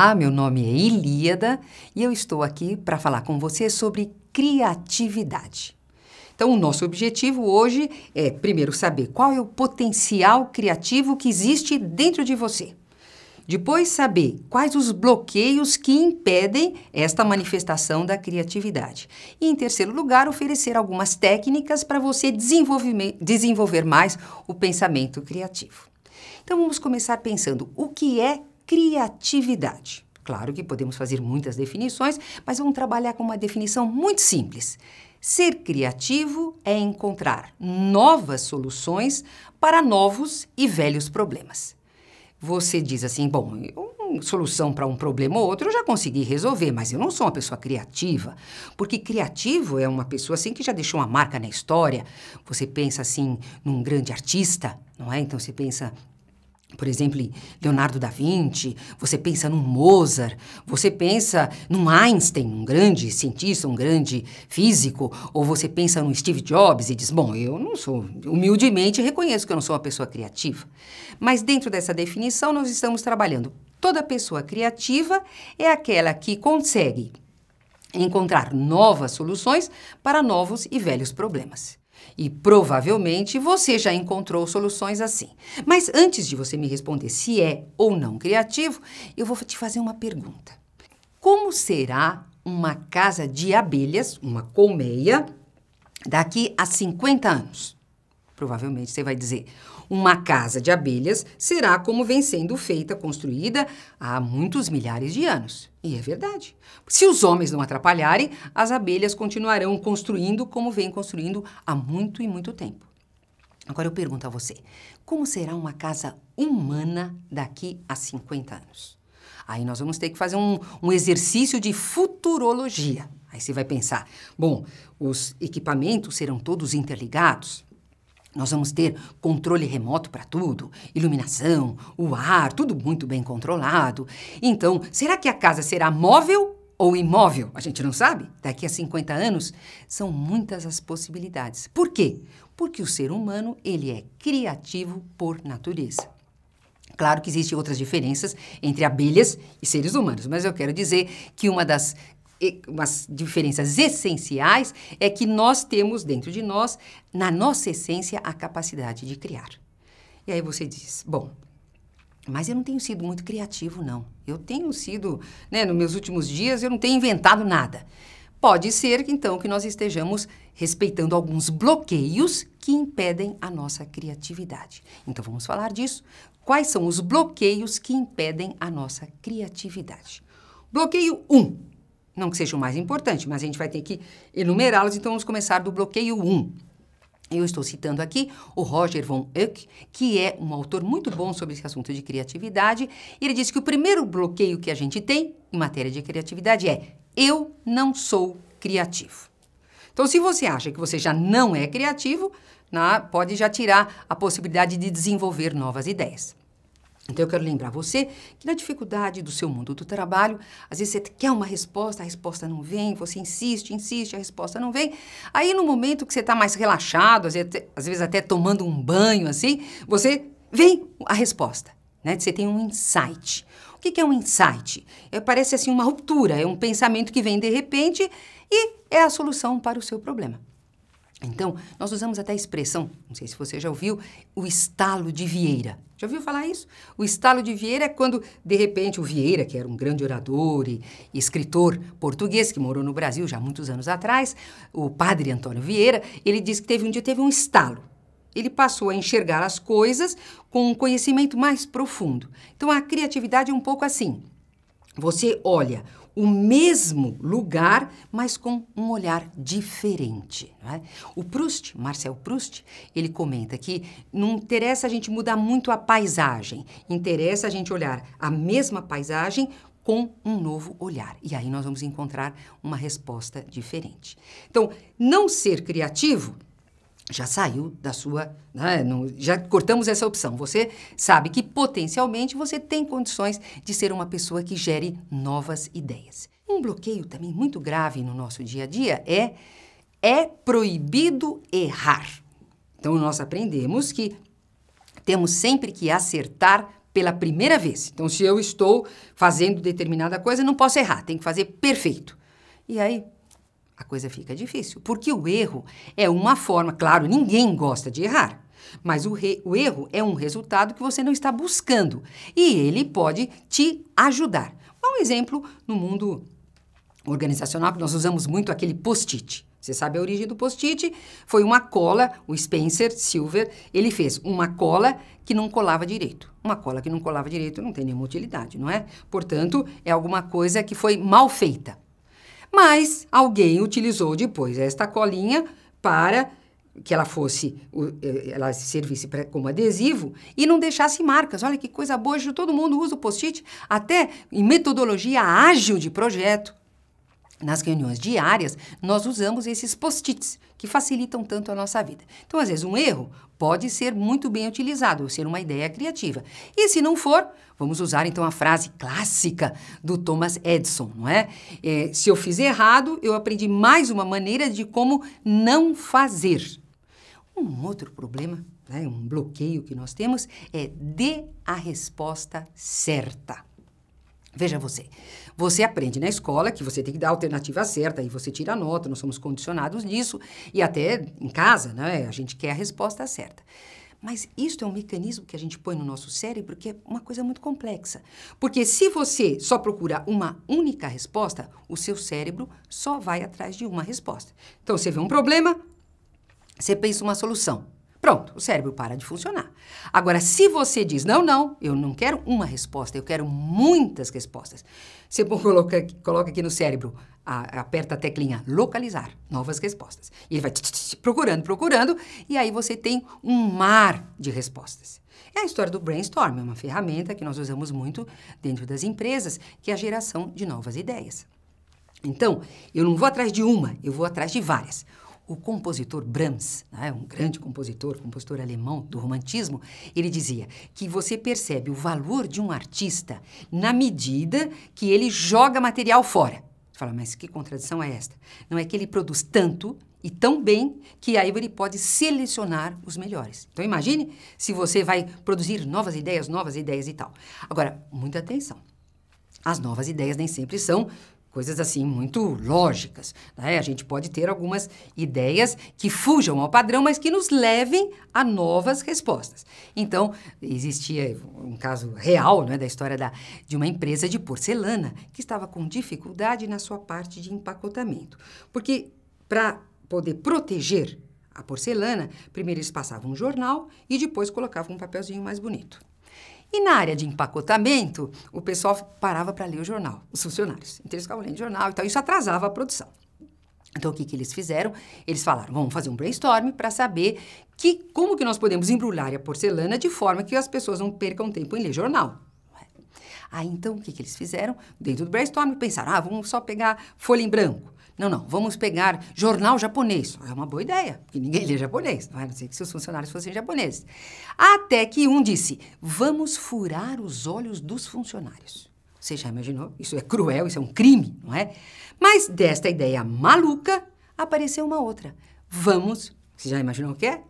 Olá, meu nome é Ilíada e eu estou aqui para falar com você sobre criatividade. Então, o nosso objetivo hoje é, primeiro, saber qual é o potencial criativo que existe dentro de você. Depois, saber quais os bloqueios que impedem esta manifestação da criatividade. E, em terceiro lugar, oferecer algumas técnicas para você desenvolver mais o pensamento criativo. Então, vamos começar pensando o que é criatividade. Claro que podemos fazer muitas definições, mas vamos trabalhar com uma definição muito simples. Ser criativo é encontrar novas soluções para novos e velhos problemas. Você diz assim, bom, uma solução para um problema ou outro eu já consegui resolver, mas eu não sou uma pessoa criativa, porque criativo é uma pessoa assim que já deixou uma marca na história. Você pensa assim num grande artista, não é? Então você pensa, por exemplo, em Leonardo da Vinci, você pensa num Mozart, você pensa num Einstein, um grande cientista, um grande físico, ou você pensa num Steve Jobs e diz, bom, eu não sou, humildemente reconheço que eu não sou uma pessoa criativa. Mas dentro dessa definição nós estamos trabalhando. Toda pessoa criativa é aquela que consegue encontrar novas soluções para novos e velhos problemas. E provavelmente você já encontrou soluções assim. Mas antes de você me responder se é ou não criativo, eu vou te fazer uma pergunta. Como será uma casa de abelhas, uma colmeia, daqui a 50 anos? Provavelmente você vai dizer, uma casa de abelhas será como vem sendo feita, construída há muitos milhares de anos. E é verdade. Se os homens não atrapalharem, as abelhas continuarão construindo como vem construindo há muito e muito tempo. Agora eu pergunto a você, como será uma casa humana daqui a 50 anos? Aí nós vamos ter que fazer um exercício de futurologia. Aí você vai pensar, bom, os equipamentos serão todos interligados? Nós vamos ter controle remoto para tudo, iluminação, o ar, tudo muito bem controlado. Então, será que a casa será móvel ou imóvel? A gente não sabe. Daqui a 50 anos, são muitas as possibilidades. Por quê? Porque o ser humano, ele é criativo por natureza. Claro que existem outras diferenças entre abelhas e seres humanos, mas eu quero dizer que umas diferenças essenciais é que nós temos dentro de nós, na nossa essência, a capacidade de criar. E aí você diz, bom, mas eu não tenho sido muito criativo, não. Eu tenho sido, nos meus últimos dias, eu não tenho inventado nada. Pode ser, então, que nós estejamos respeitando alguns bloqueios que impedem a nossa criatividade. Então, vamos falar disso. Quais são os bloqueios que impedem a nossa criatividade? Bloqueio 1. Não que seja o mais importante, mas a gente vai ter que enumerá-los, então vamos começar do bloqueio 1. Eu estou citando aqui o Roger von Uck, que é um autor muito bom sobre esse assunto de criatividade. Ele diz que o primeiro bloqueio que a gente tem em matéria de criatividade é eu não sou criativo. Então, se você acha que você já não é criativo, pode já tirar a possibilidade de desenvolver novas ideias. Então, eu quero lembrar você que na dificuldade do seu mundo do trabalho, às vezes você quer uma resposta, a resposta não vem, você insiste, a resposta não vem. Aí, no momento que você está mais relaxado, às vezes até tomando um banho, assim, vem a resposta, né? Você tem um insight. O que é um insight? Parece assim uma ruptura, é um pensamento que vem de repente e é a solução para o seu problema. Então, nós usamos até a expressão, não sei se você já ouviu, o estalo de Vieira. Já ouviu falar isso? O estalo de Vieira é quando, de repente, o Vieira, que era um grande orador e escritor português, que morou no Brasil já há muitos anos atrás, o padre Antônio Vieira, ele disse que um dia teve um estalo. Ele passou a enxergar as coisas com um conhecimento mais profundo. Então, a criatividade é um pouco assim. Você olha o mesmo lugar, mas com um olhar diferente. Não é? O Proust, Marcel Proust, ele comenta que não interessa a gente mudar muito a paisagem, interessa a gente olhar a mesma paisagem com um novo olhar. E aí nós vamos encontrar uma resposta diferente. Então, não ser criativo já saiu da sua, já cortamos essa opção. Você sabe que potencialmente você tem condições de ser uma pessoa que gere novas ideias. Um bloqueio também muito grave no nosso dia a dia é proibido errar. Então nós aprendemos que temos sempre que acertar pela primeira vez. Então, se eu estou fazendo determinada coisa, não posso errar, tem que fazer perfeito. E aí, a coisa fica difícil, porque o erro é uma forma, claro, ninguém gosta de errar, mas o erro é um resultado que você não está buscando e ele pode te ajudar. Um exemplo no mundo organizacional, que nós usamos muito aquele post-it. Você sabe a origem do post-it? Foi uma cola, o Spencer Silver, ele fez uma cola que não colava direito. Uma cola que não colava direito não tem nenhuma utilidade, não é? Portanto, é alguma coisa que foi mal feita. Mas alguém utilizou depois esta colinha para que ela servisse como adesivo e não deixasse marcas. Olha que coisa boa, hoje todo mundo usa o post-it, até em metodologia ágil de projeto. Nas reuniões diárias, nós usamos esses post-its, que facilitam tanto a nossa vida. Então, às vezes, um erro pode ser muito bem utilizado, ou ser uma ideia criativa. E se não for, vamos usar, então, a frase clássica do Thomas Edison, não é? Se eu fizer errado, eu aprendi mais uma maneira de como não fazer. Um outro problema, né, um bloqueio que nós temos é dê a resposta certa. Veja você aprende na escola que você tem que dar a alternativa certa, e você tira a nota, nós somos condicionados nisso, e até em casa, né, a gente quer a resposta certa. Mas isso é um mecanismo que a gente põe no nosso cérebro que é uma coisa muito complexa. Porque se você só procura uma única resposta, o seu cérebro só vai atrás de uma resposta. Então, você vê um problema, você pensa uma solução. Pronto, o cérebro para de funcionar. Agora, se você diz, não, eu não quero uma resposta, eu quero muitas respostas. Você coloca aqui no cérebro, aperta a teclinha localizar, novas respostas. E ele vai procurando, e aí você tem um mar de respostas. É a história do brainstorm, é uma ferramenta que nós usamos muito dentro das empresas, que é a geração de novas ideias. Então, eu não vou atrás de uma, eu vou atrás de várias. O compositor Brahms, né, um grande compositor alemão do romantismo, ele dizia que você percebe o valor de um artista na medida que ele joga material fora. Você fala, mas que contradição é esta? Não é que ele produz tanto e tão bem que aí ele pode selecionar os melhores. Então imagine se você vai produzir novas ideias e tal. Agora, muita atenção. As novas ideias nem sempre são coisas assim muito lógicas, né? A gente pode ter algumas ideias que fujam ao padrão, mas que nos levem a novas respostas. Então, existia um caso real, né, da história de uma empresa de porcelana que estava com dificuldade na sua parte de empacotamento. Porque, para poder proteger a porcelana, primeiro eles passavam um jornal e depois colocavam um papelzinho mais bonito. E na área de empacotamento, o pessoal parava para ler o jornal, os funcionários. Então, eles ficavam lendo o jornal e tal, isso atrasava a produção. Então, o que eles fizeram? Eles falaram, vamos fazer um brainstorm para saber como que nós podemos embrulhar a porcelana de forma que as pessoas não percam tempo em ler jornal. Aí, então, o que eles fizeram? Dentro do brainstorm, pensaram, vamos só pegar folha em branco. Não, vamos pegar jornal japonês. É uma boa ideia, porque ninguém lê japonês, não é? A não ser que seus funcionários fossem japoneses. Até que um disse, vamos furar os olhos dos funcionários. Você já imaginou? Isso é cruel, isso é um crime, não é? Mas desta ideia maluca, apareceu uma outra. Você já imaginou o que é?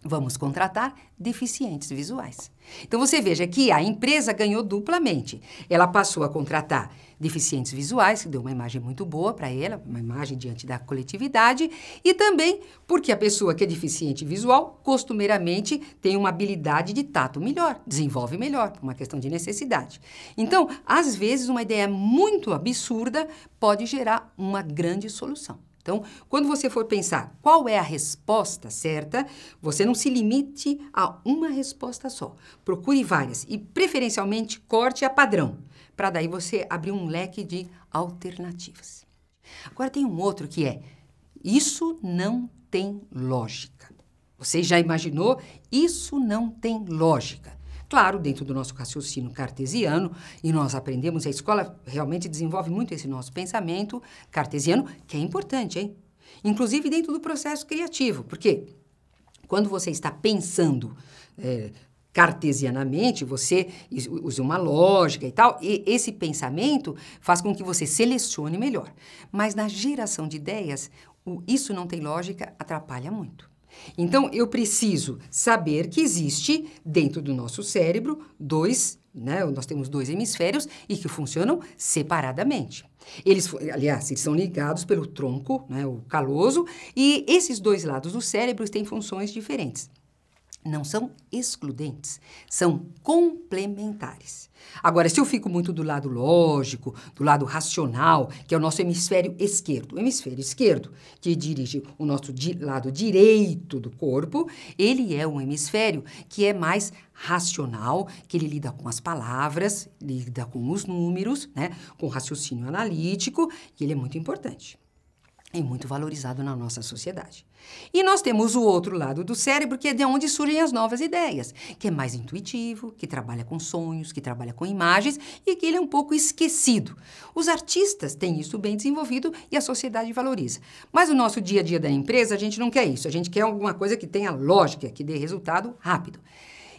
Vamos contratar deficientes visuais. Então, você veja que a empresa ganhou duplamente. Ela passou a contratar deficientes visuais, que deu uma imagem muito boa para ela, uma imagem diante da coletividade, e também porque a pessoa que é deficiente visual, costumeiramente, tem uma habilidade de tato melhor, desenvolve melhor, por uma questão de necessidade. Então, às vezes, uma ideia muito absurda pode gerar uma grande solução. Então, quando você for pensar qual é a resposta certa, você não se limite a uma resposta só. Procure várias e, preferencialmente, corte a padrão, para daí você abrir um leque de alternativas. Agora, tem um outro que é, isso não tem lógica. Você já imaginou? Isso não tem lógica. Claro, dentro do nosso raciocínio cartesiano, e nós aprendemos, a escola realmente desenvolve muito esse nosso pensamento cartesiano, que é importante, hein? Inclusive dentro do processo criativo, porque quando você está pensando cartesianamente, você usa uma lógica e tal, e esse pensamento faz com que você selecione melhor. Mas na geração de ideias, isso não tem lógica atrapalha muito. Então, eu preciso saber que existe dentro do nosso cérebro nós temos 2 hemisférios e que funcionam separadamente. Aliás, eles são ligados pelo tronco, né, o caloso, e esses 2 lados do cérebro têm funções diferentes. Não são excludentes, são complementares. Agora, se eu fico muito do lado lógico, do lado racional, que é o nosso hemisfério esquerdo, o hemisfério esquerdo, que dirige o nosso lado direito do corpo, ele é um hemisfério que é mais racional, que ele lida com as palavras, lida com os números, né, com o raciocínio analítico, e ele é muito importante. É muito valorizado na nossa sociedade. E nós temos o outro lado do cérebro, que é de onde surgem as novas ideias, que é mais intuitivo, que trabalha com sonhos, que trabalha com imagens e que ele é um pouco esquecido. Os artistas têm isso bem desenvolvido e a sociedade valoriza. Mas no nosso dia a dia da empresa, a gente não quer isso. A gente quer alguma coisa que tenha lógica, que dê resultado rápido.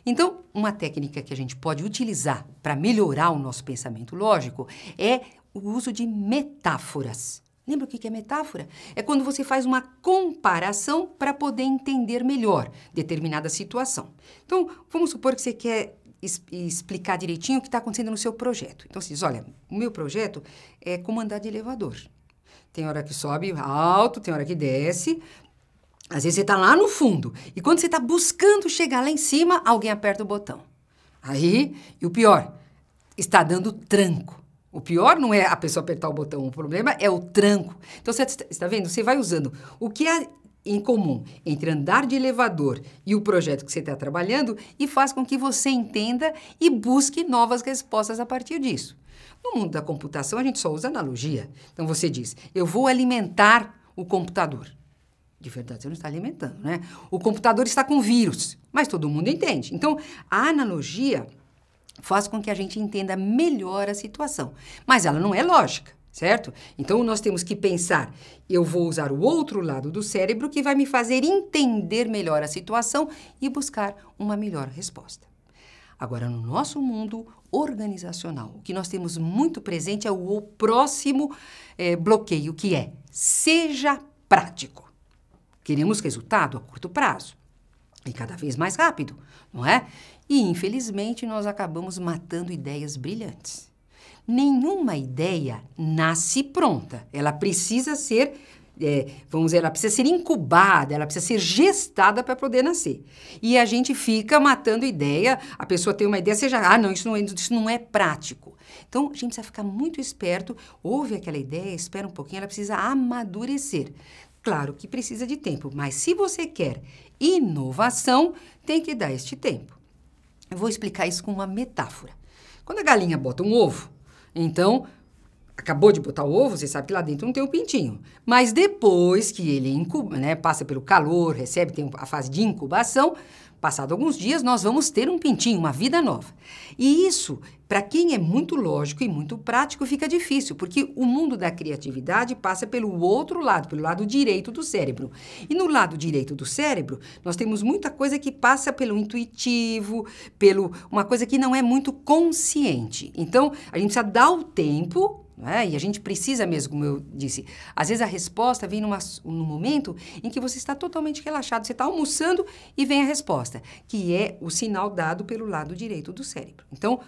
Então, uma técnica que a gente pode utilizar para melhorar o nosso pensamento lógico é o uso de metáforas. Lembra o que é metáfora? É quando você faz uma comparação para poder entender melhor determinada situação. Então, vamos supor que você quer explicar direitinho o que está acontecendo no seu projeto. Então, você diz, olha, o meu projeto é como andar de elevador. Tem hora que sobe alto, tem hora que desce. Às vezes você está lá no fundo. E quando você está buscando chegar lá em cima, alguém aperta o botão. Aí, e o pior, está dando tranco. O pior não é a pessoa apertar o botão, o problema é o tranco. Então, você está vendo? Você vai usando o que há em comum entre andar de elevador e o projeto que você está trabalhando e faz com que você entenda e busque novas respostas a partir disso. No mundo da computação, a gente só usa analogia. Então, você diz, eu vou alimentar o computador. De verdade, você não está alimentando, né? O computador está com vírus, mas todo mundo entende. Então, a analogia faz com que a gente entenda melhor a situação. Mas ela não é lógica, certo? Então, nós temos que pensar, eu vou usar o outro lado do cérebro que vai me fazer entender melhor a situação e buscar uma melhor resposta. Agora, no nosso mundo organizacional, o que nós temos muito presente é o próximo bloqueio, que é seja prático. Queremos resultado a curto prazo e cada vez mais rápido, não é? E, infelizmente, nós acabamos matando ideias brilhantes. Nenhuma ideia nasce pronta. Ela precisa ser, ela precisa ser incubada, ela precisa ser gestada para poder nascer. E a gente fica matando ideia, a pessoa tem uma ideia, não, isso não é prático. Então, a gente precisa ficar muito esperto, ouve aquela ideia, espera um pouquinho, ela precisa amadurecer. Claro que precisa de tempo, mas se você quer inovação, tem que dar este tempo. Eu vou explicar isso com uma metáfora. Quando a galinha bota um ovo, então, acabou de botar o ovo, você sabe que lá dentro não tem um pintinho. Mas depois que ele passa pelo calor, tem a fase de incubação, passado alguns dias, nós vamos ter um pintinho, uma vida nova. E isso, para quem é muito lógico e muito prático, fica difícil, porque o mundo da criatividade passa pelo outro lado, pelo lado direito do cérebro. E no lado direito do cérebro, nós temos muita coisa que passa pelo intuitivo, uma coisa que não é muito consciente. Então, a gente precisa dar o tempo. E a gente precisa mesmo, como eu disse, às vezes a resposta vem num momento em que você está totalmente relaxado, você está almoçando e vem a resposta, que é o sinal dado pelo lado direito do cérebro. Então,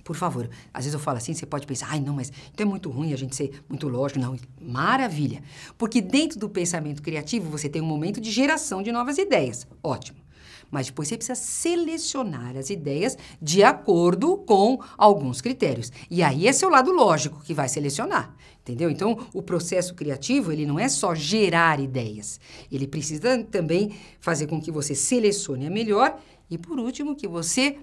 por favor, às vezes eu falo assim, você pode pensar, não, mas então é muito ruim a gente ser muito lógico. Não, maravilha, porque dentro do pensamento criativo você tem um momento de geração de novas ideias, ótimo. Mas depois você precisa selecionar as ideias de acordo com alguns critérios. E aí é seu lado lógico que vai selecionar, entendeu? Então, o processo criativo, ele não é só gerar ideias. Ele precisa também fazer com que você selecione a melhor e, por último, que você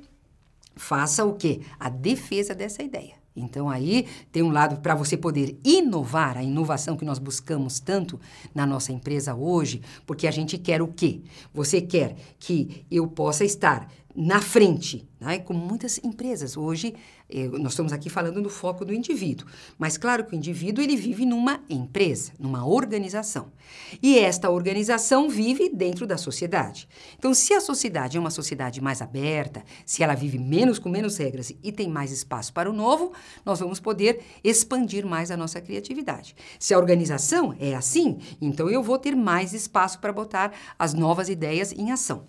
faça o quê? A defesa dessa ideia. Então, aí tem um lado para você poder inovar, a inovação que nós buscamos tanto na nossa empresa hoje, porque a gente quer o quê? Você quer que eu possa estar na frente, né? Como muitas empresas. Hoje, nós estamos aqui falando do foco do indivíduo, mas claro que o indivíduo ele vive numa empresa, numa organização. E esta organização vive dentro da sociedade. Então, se a sociedade é uma sociedade mais aberta, se ela vive com menos regras e tem mais espaço para o novo, nós vamos poder expandir mais a nossa criatividade. Se a organização é assim, então eu vou ter mais espaço para botar as novas ideias em ação.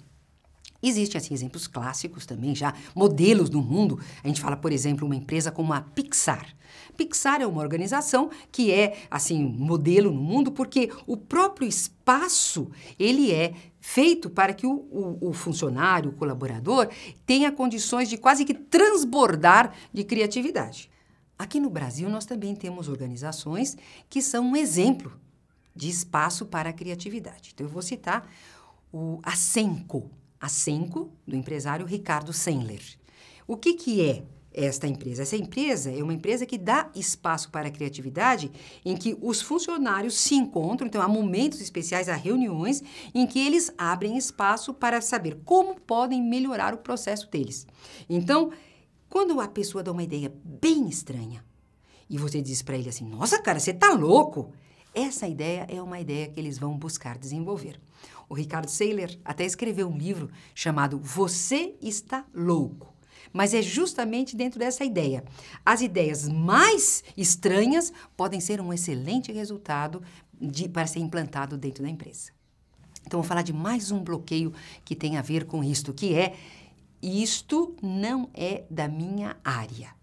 Existem, assim, exemplos clássicos também, já modelos no mundo. A gente fala, por exemplo, uma empresa como a Pixar. Pixar é uma organização que é, assim, modelo no mundo porque o próprio espaço, ele é feito para que o funcionário, o colaborador, tenha condições de quase que transbordar de criatividade. Aqui no Brasil, nós também temos organizações que são um exemplo de espaço para a criatividade. Então, eu vou citar a Cenco. A Cenco, do empresário Ricardo Sendler. O que é esta empresa? Essa empresa é uma empresa que dá espaço para a criatividade em que os funcionários se encontram, então há momentos especiais, há reuniões em que eles abrem espaço para saber como podem melhorar o processo deles. Então, quando a pessoa dá uma ideia bem estranha e você diz para ele assim, nossa, cara, você tá louco? Essa ideia é uma ideia que eles vão buscar desenvolver. O Ricardo Sendler até escreveu um livro chamado Você Está Louco. Mas é justamente dentro dessa ideia. As ideias mais estranhas podem ser um excelente resultado para ser implantado dentro da empresa. Então, vou falar de mais um bloqueio que tem a ver com isto, que é isto não é da minha área.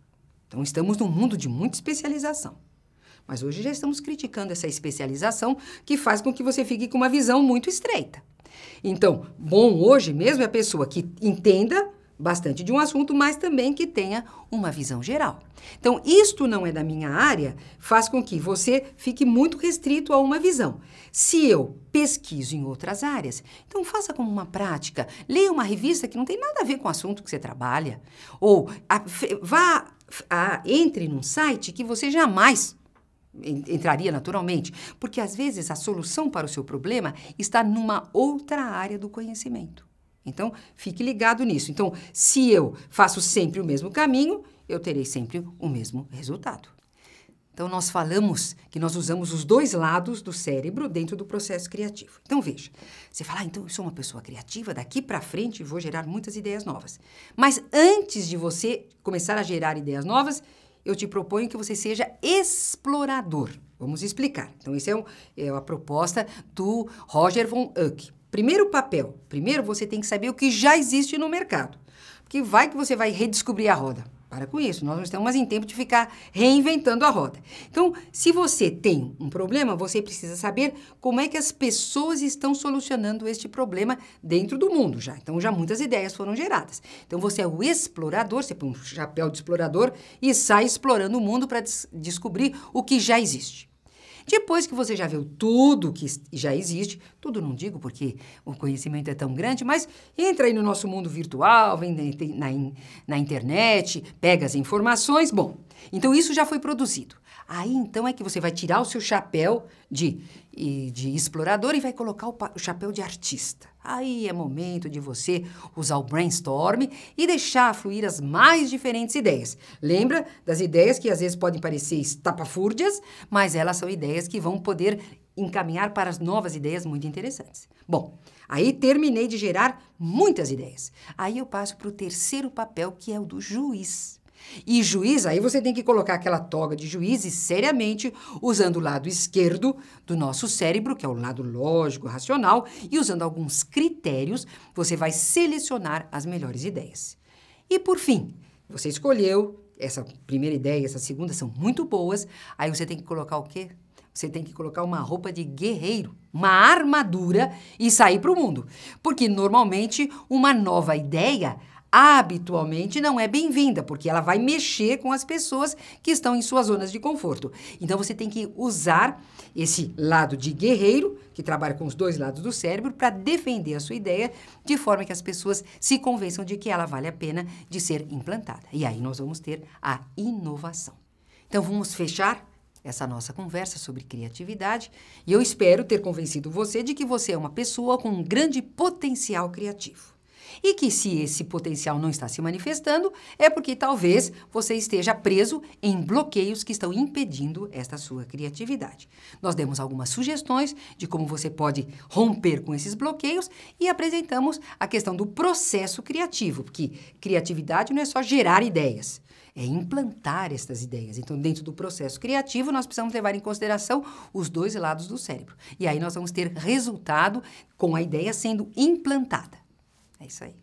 Então, estamos num mundo de muita especialização. Mas hoje já estamos criticando essa especialização que faz com que você fique com uma visão muito estreita. Então, bom hoje mesmo é a pessoa que entenda bastante de um assunto, mas também que tenha uma visão geral. Então, isto não é da minha área, faz com que você fique muito restrito a uma visão. Se eu pesquiso em outras áreas, então faça como uma prática, leia uma revista que não tem nada a ver com o assunto que você trabalha, ou entre num site que você jamais entraria naturalmente, porque às vezes a solução para o seu problema está numa outra área do conhecimento. Então, fique ligado nisso. Então, se eu faço sempre o mesmo caminho, eu terei sempre o mesmo resultado. Então, nós falamos que nós usamos os dois lados do cérebro dentro do processo criativo. Então, veja, você fala, então eu sou uma pessoa criativa, daqui para frente vou gerar muitas ideias novas. Mas antes de você começar a gerar ideias novas, eu te proponho que você seja explorador. Vamos explicar. Então, essa é a proposta do Roger von Uck. Primeiro você tem que saber o que já existe no mercado. Porque vai que você vai redescobrir a roda. Para com isso, nós não estamos mais em tempo de ficar reinventando a roda. Então, se você tem um problema, você precisa saber como é que as pessoas estão solucionando este problema dentro do mundo já. Então, já muitas ideias foram geradas. Então, você é o explorador, você põe um chapéu de explorador e sai explorando o mundo para descobrir o que já existe. Depois que você já viu tudo que já existe, tudo não digo porque o conhecimento é tão grande, mas entra aí no nosso mundo virtual, vem na internet, pega as informações, bom, então isso já foi produzido. Aí, então, é que você vai tirar o seu chapéu de explorador e vai colocar o chapéu de artista. Aí é momento de você usar o brainstorm e deixar fluir as mais diferentes ideias. Lembra das ideias que às vezes podem parecer estapafúrdias, mas elas são ideias que vão poder encaminhar para as novas ideias muito interessantes. Bom, aí terminei de gerar muitas ideias. Aí eu passo para o terceiro papel, que é o do juiz. E juiz, aí você tem que colocar aquela toga de juiz e seriamente usando o lado esquerdo do nosso cérebro, que é o lado lógico, racional, e usando alguns critérios, você vai selecionar as melhores ideias. E por fim, você escolheu essa primeira ideia, essa segunda são muito boas, aí você tem que colocar o quê? Você tem que colocar uma roupa de guerreiro, uma armadura e sair para o mundo. Porque normalmente uma nova ideia habitualmente não é bem-vinda, porque ela vai mexer com as pessoas que estão em suas zonas de conforto. Então, você tem que usar esse lado de guerreiro, que trabalha com os dois lados do cérebro, para defender a sua ideia, de forma que as pessoas se convençam de que ela vale a pena de ser implantada. E aí nós vamos ter a inovação. Então, vamos fechar essa nossa conversa sobre criatividade e eu espero ter convencido você de que você é uma pessoa com um grande potencial criativo. e que se esse potencial não está se manifestando, é porque talvez você esteja preso em bloqueios que estão impedindo esta sua criatividade. Nós demos algumas sugestões de como você pode romper com esses bloqueios e apresentamos a questão do processo criativo, porque criatividade não é só gerar ideias, é implantar estas ideias. Então, dentro do processo criativo, nós precisamos levar em consideração os dois lados do cérebro. E aí nós vamos ter resultado com a ideia sendo implantada. É isso aí.